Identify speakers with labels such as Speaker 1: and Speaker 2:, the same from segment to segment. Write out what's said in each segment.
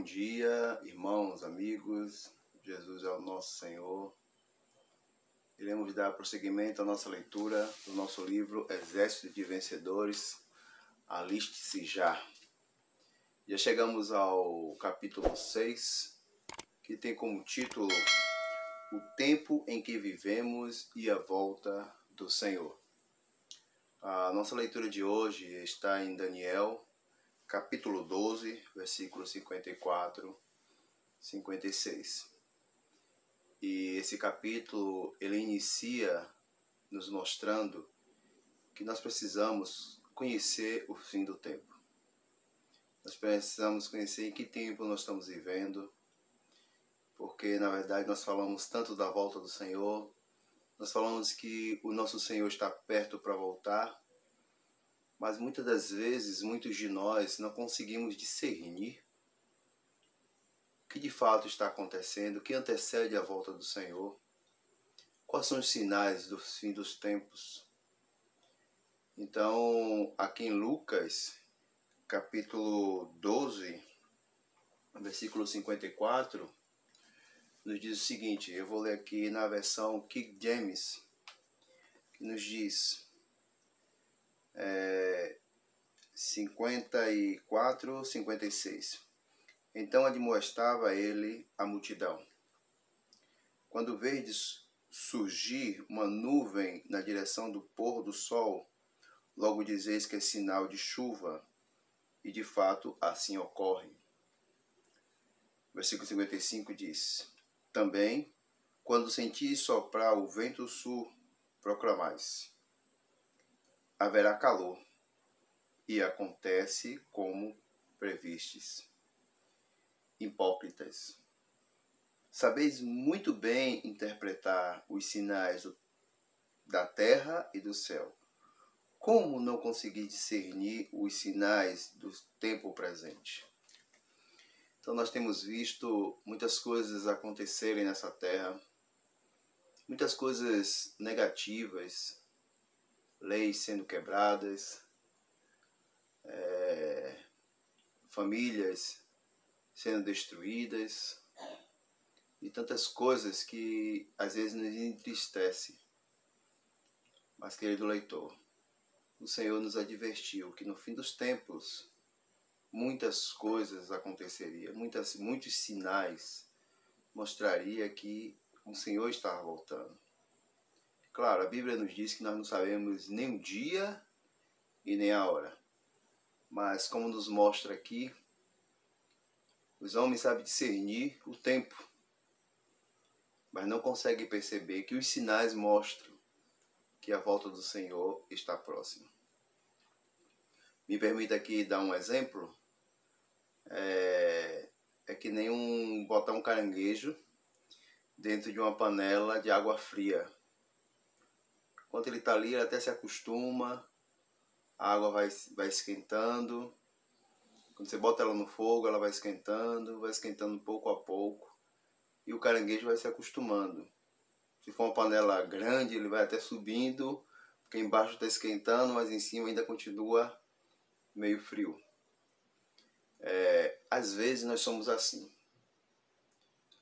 Speaker 1: dia, irmãos, amigos. Jesus é o nosso Senhor. Iremos dar prosseguimento à nossa leitura do nosso livro Exército de Vencedores. Aliste-se já. Já chegamos ao capítulo 6, que tem como título O Tempo em que Vivemos e a Volta do Senhor. A nossa leitura de hoje está em Daniel, capítulo 12, versículos 54, 56. E esse capítulo, ele inicia nos mostrando que nós precisamos conhecer o fim do tempo. Nós precisamos conhecer em que tempo nós estamos vivendo, porque na verdade nós falamos tanto da volta do Senhor, nós falamos que o nosso Senhor está perto para voltar, mas muitas das vezes, muitos de nós não conseguimos discernir o que de fato está acontecendo, o que antecede a volta do Senhor, quais são os sinais do fim dos tempos. Então, aqui em Lucas, capítulo 12, versículo 54, nos diz o seguinte, eu vou ler aqui na versão King James, que nos diz 54, 56. Então admoestava ele a multidão. Quando vedes surgir uma nuvem na direção do pôr do sol, logo dizeis que é sinal de chuva, e de fato assim ocorre. Versículo 55 diz: Também, quando sentis soprar o vento sul, proclamais: haverá calor, e acontece como previstes. Hipócritas, sabeis muito bem interpretar os sinais da terra e do céu. Como não conseguir discernir os sinais do tempo presente? Então nós temos visto muitas coisas acontecerem nessa terra, muitas coisas negativas, leis sendo quebradas, famílias sendo destruídas e tantas coisas que às vezes nos entristece. Mas, querido leitor, o Senhor nos advertiu que no fim dos tempos muitas coisas aconteceriam, muitos sinais mostraria que o Senhor estava voltando. Claro, a Bíblia nos diz que nós não sabemos nem o dia e nem a hora. Mas como nos mostra aqui, os homens sabem discernir o tempo, mas não conseguem perceber que os sinais mostram que a volta do Senhor está próxima. Me permita aqui dar um exemplo. É que nem botar um caranguejo dentro de uma panela de água fria. Enquanto ele está ali, ele até se acostuma, a água vai esquentando. Quando você bota ela no fogo, ela vai esquentando pouco a pouco. E o caranguejo vai se acostumando. Se for uma panela grande, ele vai até subindo, porque embaixo está esquentando, mas em cima ainda continua meio frio. Às vezes nós somos assim.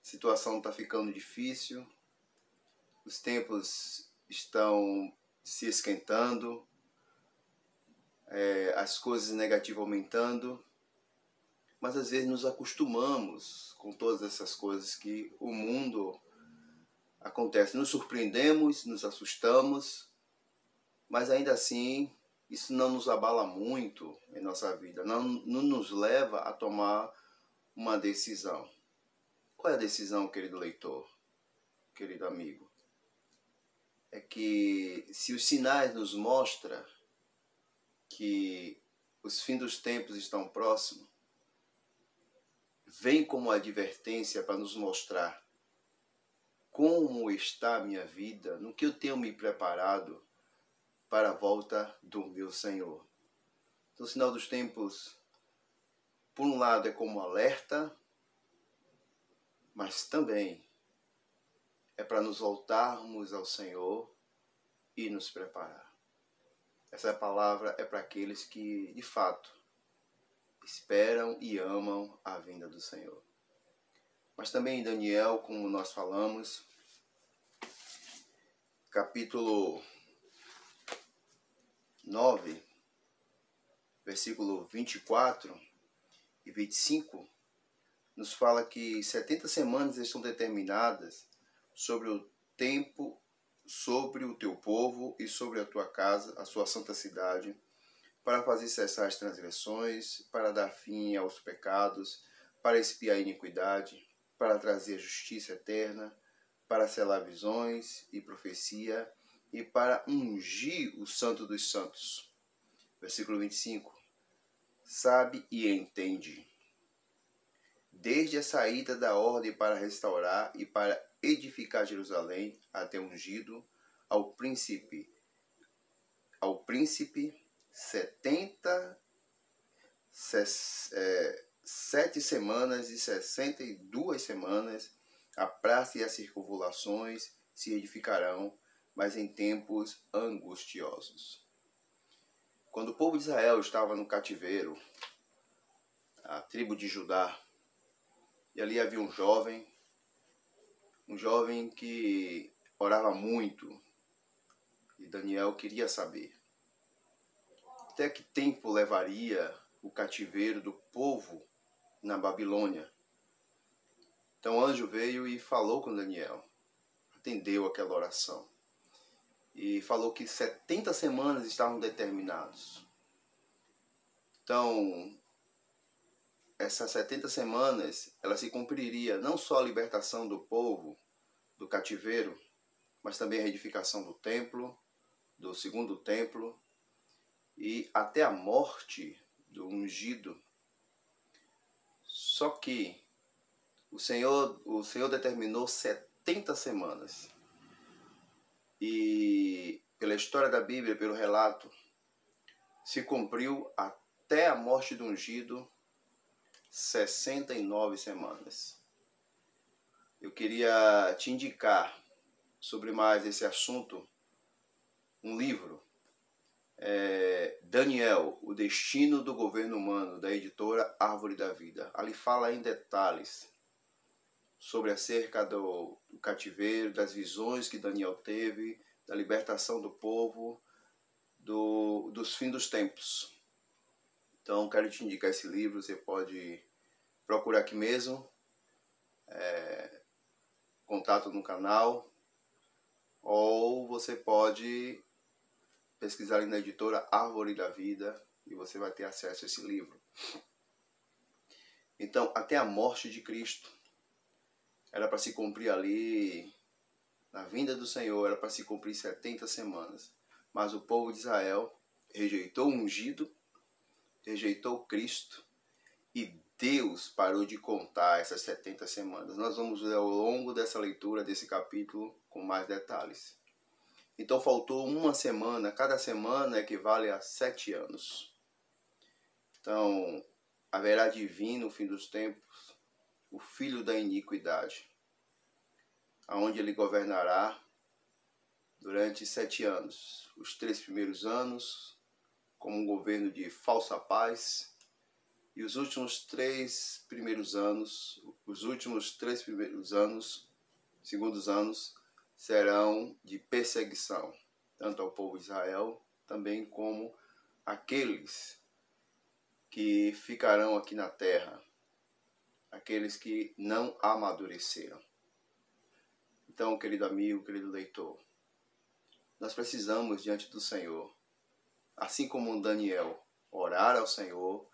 Speaker 1: A situação está ficando difícil, os tempos estão se esquentando, as coisas negativas aumentando, mas às vezes nos acostumamos com todas essas coisas que o mundo acontece. Nos surpreendemos, nos assustamos, mas ainda assim isso não nos abala muito em nossa vida, não nos leva a tomar uma decisão. Qual é a decisão, querido leitor, querido amigo? É que se os sinais nos mostram que os fins dos tempos estão próximos, vem como advertência para nos mostrar como está a minha vida, no que eu tenho me preparado para a volta do meu Senhor. Então, o sinal dos tempos, por um lado, é como alerta, mas também é para nos voltarmos ao Senhor e nos preparar. Essa palavra é para aqueles que, de fato, esperam e amam a vinda do Senhor. Mas também em Daniel, como nós falamos, capítulo 9, versículo 24 e 25, nos fala que 70 semanas estão determinadas sobre o tempo, sobre o teu povo e sobre a tua casa, a sua santa cidade, para fazer cessar as transgressões, para dar fim aos pecados, para expiar a iniquidade, para trazer a justiça eterna, para selar visões e profecia, e para ungir o santo dos santos. Versículo 25. Sabe e entende. Desde a saída da ordem para restaurar e para edificar Jerusalém até ungido, ao príncipe 7 semanas e 62 semanas, a praça e as circunvalações se edificarão, mas em tempos angustiosos. Quando o povo de Israel estava no cativeiro, a tribo de Judá, e ali havia um jovem que orava muito, e Daniel queria saber até que tempo levaria o cativeiro do povo na Babilônia. Então o anjo veio e falou com Daniel, atendeu aquela oração, e falou que 70 semanas estavam determinados. Então, essas 70 semanas, ela se cumpriria não só a libertação do povo do cativeiro, mas também a reedificação do templo, do segundo templo, e até a morte do ungido. Só que o Senhor determinou 70 semanas. E pela história da Bíblia, pelo relato, se cumpriu até a morte do ungido 69 semanas. Eu queria te indicar sobre mais esse assunto um livro, Daniel, o destino do governo humano, da editora Árvore da Vida. Ali fala em detalhes sobre acerca do cativeiro, das visões que Daniel teve, da libertação do povo, dos fins dos tempos. Então, quero te indicar esse livro. Você pode procurar aqui mesmo, contato no canal, ou você pode pesquisar ali na editora Árvore da Vida e você vai ter acesso a esse livro. Então, até a morte de Cristo era para se cumprir ali, na vinda do Senhor, era para se cumprir 70 semanas. Mas o povo de Israel rejeitou o ungido, rejeitou Cristo, e Deus parou de contar essas 70 semanas. Nós vamos ver ao longo dessa leitura, desse capítulo, com mais detalhes. Então faltou uma semana, cada semana equivale a 7 anos. Então, haverá de vir no fim dos tempos o filho da iniquidade, aonde ele governará durante 7 anos. Os 3 primeiros anos como um governo de falsa paz, e os últimos 3 primeiros anos, segundos anos, serão de perseguição, tanto ao povo de Israel, também como aqueles que ficarão aqui na terra, aqueles que não amadureceram. Então, querido amigo, querido leitor, nós precisamos, diante do Senhor, assim como Daniel, orar ao Senhor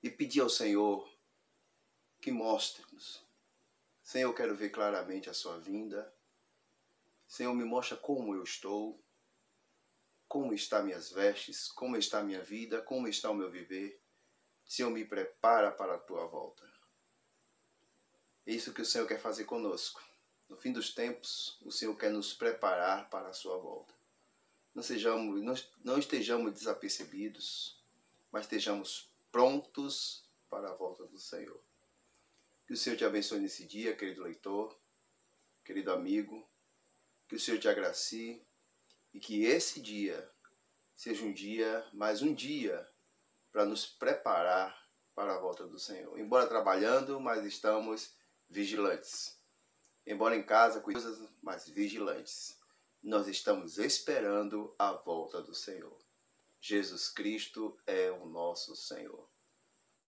Speaker 1: e pedir ao Senhor que mostre-nos. Senhor, eu quero ver claramente a sua vinda. Senhor, me mostra como eu estou, como estão minhas vestes, como está a minha vida, como está o meu viver. Senhor, me prepara para a tua volta. É isso que o Senhor quer fazer conosco. No fim dos tempos, o Senhor quer nos preparar para a sua volta. Não estejamos desapercebidos, mas estejamos prontos para a volta do Senhor. Que o Senhor te abençoe nesse dia, querido leitor, querido amigo. Que o Senhor te agracie e que esse dia seja mais um dia para nos preparar para a volta do Senhor. Embora trabalhando, mas estamos vigilantes. Embora em casa, com coisas, mas vigilantes. Nós estamos esperando a volta do Senhor. Jesus Cristo é o nosso Senhor.